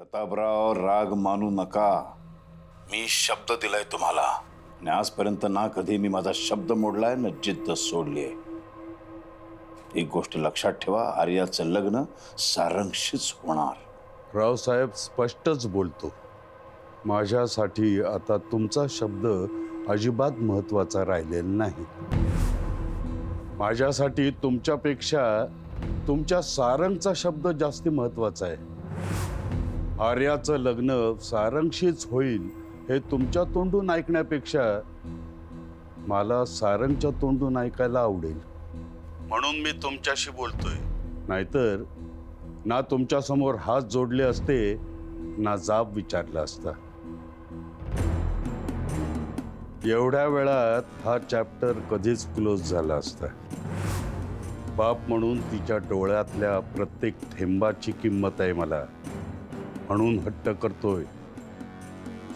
प्रतापराव, राग मानू नका. मी शब्द दिलाय तुम्हाला आणि आजपर्यंत ना कधी मी माझा शब्द मोडलाय ना जिद्द सोडली आहे. एक गोष्ट लक्षात ठेवा, आर्याचं लग्न सारंगशीच होणार. रावसाहेब स्पष्टच बोलतो. माझ्यासाठी आता तुमचा शब्द अजिबात महत्वाचा राहिलेला नाही. माझ्यासाठी तुमच्यापेक्षा तुमच्या सारंगचा शब्द जास्ती महत्वाचा आहे. आर्याचं लग्न सारंगशीच होईल हे तुमच्या तोंडून ऐकण्यापेक्षा मला सारंगच्या तोंडून ऐकायला आवडेल, म्हणून मी तुमच्याशी बोलतोय. नाहीतर ना तुमच्या समोर हात जोडले असते ना जाब विचारला असता. एवढ्या वेळात हा चॅप्टर कधीच क्लोज झाला असता. बाप म्हणून तिच्या डोळ्यातल्या प्रत्येक थेंबाची किंमत आहे मला, म्हणून हट्ट करतोय.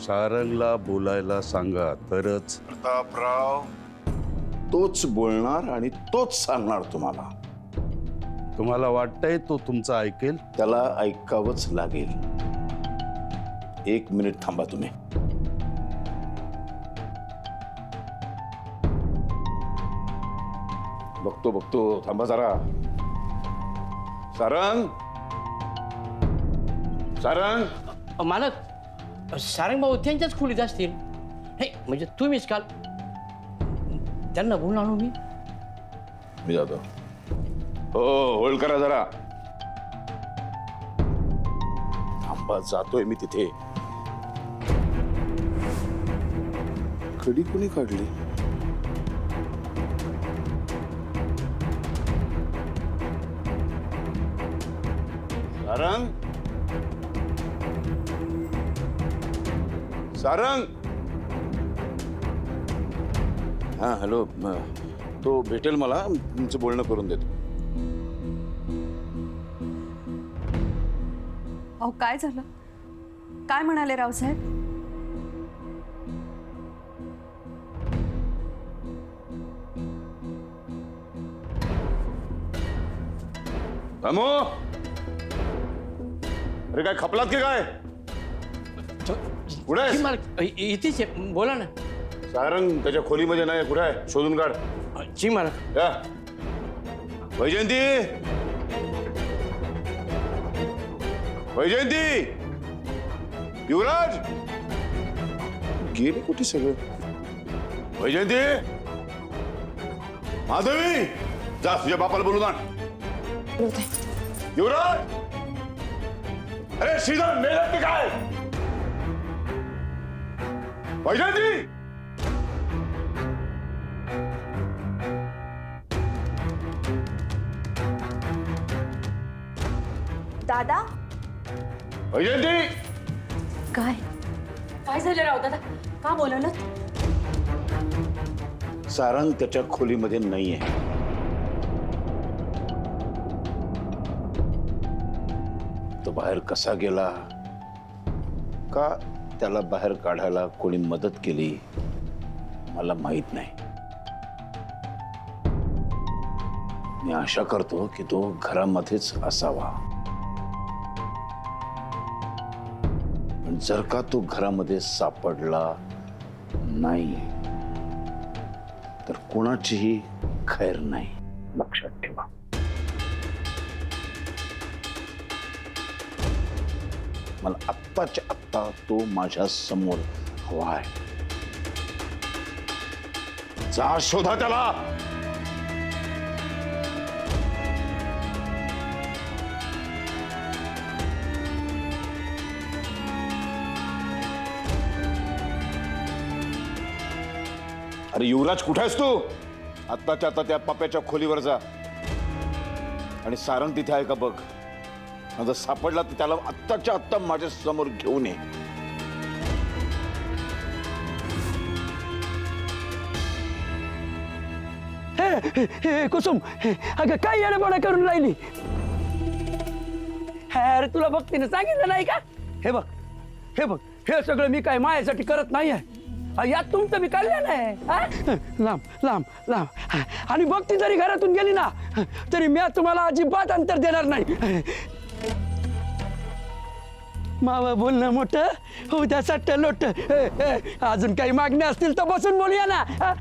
सारंगला बोलायला सांगा तरच. प्रतापराव तोच बोलणार आणि तोच सांगणार तुम्हाला. तुम्हाला वाटतंय तो तुमचं ऐकेल? त्याला ऐकावंच लागेल. 1 मिनिट थांबा तुम्ही. बघतो थांबा जरा. सारंग, सारंग. मालक, सारंग भाऊ त्यांच्याच खोलीत असतील. हे म्हणजे तुम्हीच काल त्यांना बोलून आणू मी जातो. हो, होल्ड करा जरा. थांबा, जातोय मी तिथे. कडी कोणी काढली? सारंग, सारंग. हा, हॅलो. तो भेटेल मला, तुमचं बोलणं करून देतो. अहो, काय झालं? काय म्हणाले रावसाहेब? रामू, अरे काय खपलात की काय? कुठे आहेस? मालक इथेच आहे, बोला ना. सारंग त्याच्या खोलीमध्ये नाही, कुठे आहे? शोधून काढ. जी मालक. या वैजयंती, वैजयंती, युवराज गेले कुठे सगळं? वैजयंती, माधवी, जा तुझ्या बापाला बोलून आण. युवराज, अरे श्रीधर मेला की काय? वैजयंती. दादा, वैजयंती. काय काय झालं राव दादा? का बोलवलं? सारंग त्याच्या खोलीमध्ये नाहीये. तो बाहेर कसा गेला, का त्याला बाहेर काढायला कोणी मदत केली मला माहित नाही. मी आशा करतो की तो घरामध्येच असावा. पण जर का तो घरामध्ये सापडला नाही तर कोणाचीही खैर नाही, लक्षात ठेवा. मला आत्ताच्या आत्ता तो माझ्या समोर हवाय. जा शोधा त्याला. अरे युवराज, कुठे आहेस तू? आत्ताच्या आता त्या पप्याच्या खोलीवर जा आणि सारंग तिथे आहे का बघ. जर सापडला तर त्याला आत्ताच्या आत्ता माझ्या समोर घेऊन ये. कुसुम, अगं काय येणेपणा करून राहिली? अरे तुला भक्तीने सांगितलं नाही का? हे बघ, हे बघ, हे सगळं मी काय मायासाठी करत नाहीये. यात तुमचं मी कल्याण आहे. लांब लांब लांब. आणि भक्ती जरी घरातून गेली ना तरी मी तुम्हाला अजिबात अंतर देणार नाही. मावा बोलणं मोठं हो द्या सट्ट लोट अजून काही मागण्या असतील तर बसून बोलूया ना हा?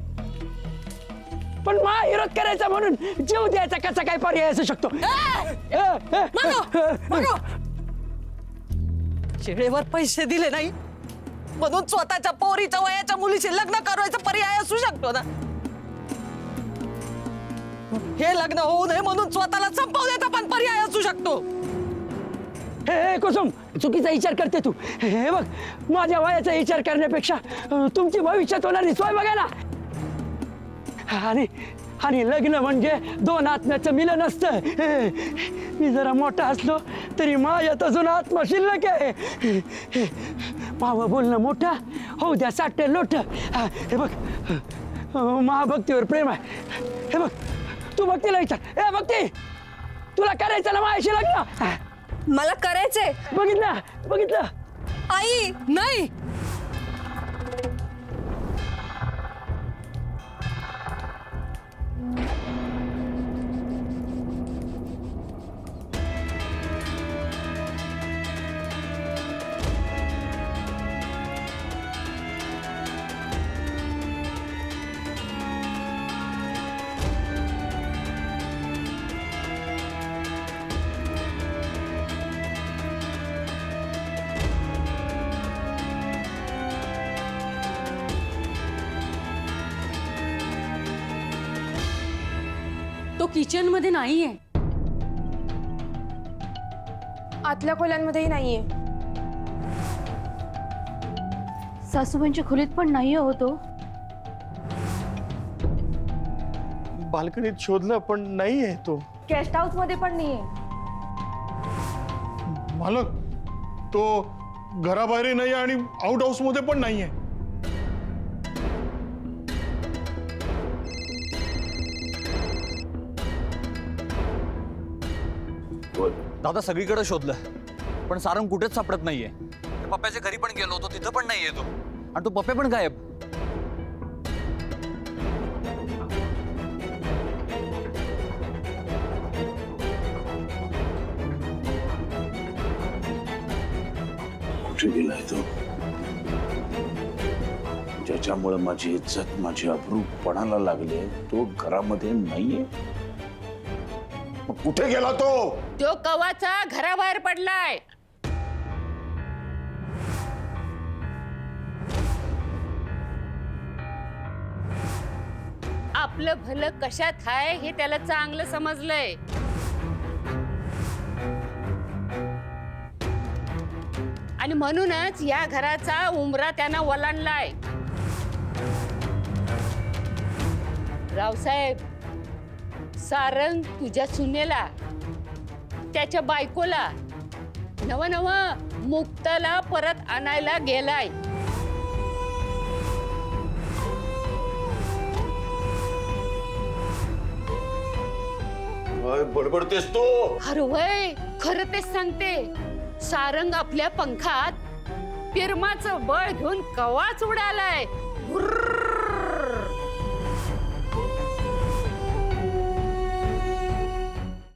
पण मा विरोध करायचा म्हणून जीव द्यायचा कसा काय पर्याय असू शकतो वेळेवर पैसे दिले नाही म्हणून स्वतःच्या पोरीच्या वयाच्या मुलीशी लग्न करायचा पर्याय असू शकतो ना. हे लग्न होऊ नये म्हणून स्वतःला संपवण्याचा पण पर्याय असू शकतो. हे कुसुम चुकीचा विचार करते तू. हे बघ माझ्या वयाचा विचार करण्यापेक्षा तुमची भविष्यात होणारी सोय बघा ना. आणि लग्न म्हणजे दोन आत्म्याचं मिलन असतं. मी जरा मोठा असलो तरी माझ्यात अजून आत्मा शिल्लक आहे. माव बोलणं मोठा हो द्या साठ लोट. हे बघ महाभक्तीवर प्रेम आहे. हे बघ तू भक्तीला विचार. हे भक्ती तुला करायचं ना माझ्याशी लग्न. मला करायचंय. बघितलं आई नाही. तो किचन मध्ये नाहीये. आतल्या खोल्यांमध्येही नाहीये. सासूबाईंच्या खोलीत पण नाहीये होतो. बाल्कनीत शोधलं पण नाहीये तो. गेस्ट हाऊस मध्ये पण नाहीये. मालक तो घराबाहेर नाही आणि आउट हाऊस मध्ये पण नाहीये. दादा सगळीकडे शोधलं पण सारंग कुठेच सापडत नाहीये. पप्प्याच्या घरी पण गेलो होतो तिथं पण नाहीये तो. आणि तो पप्पे पण गायब. कुठे गेलाय तो? ज्याच्यामुळे माझी इज्जत माझी अब्रू पणाला लागले तो घरामध्ये नाहीये. मग कुठे गेला तो? तो कवाचा घराबाहेर पडलाय. आपलं भलं कशात आहे हे त्याला चांगलं समजलंय. आणि म्हणूनच या घराचा उंबरा त्यानं वलांडलाय. रावसाहेब सारंग तुझ्या सुनेला त्याच्या बायकोला नव मुक्ताला परत आणायला गेलाय. काय बडबडतेस तू? अरे वय खरं तेच सांगते. सारंग आपल्या पंखात पिरमाचं बळ घेऊन कवाच उडालाय. हुर्र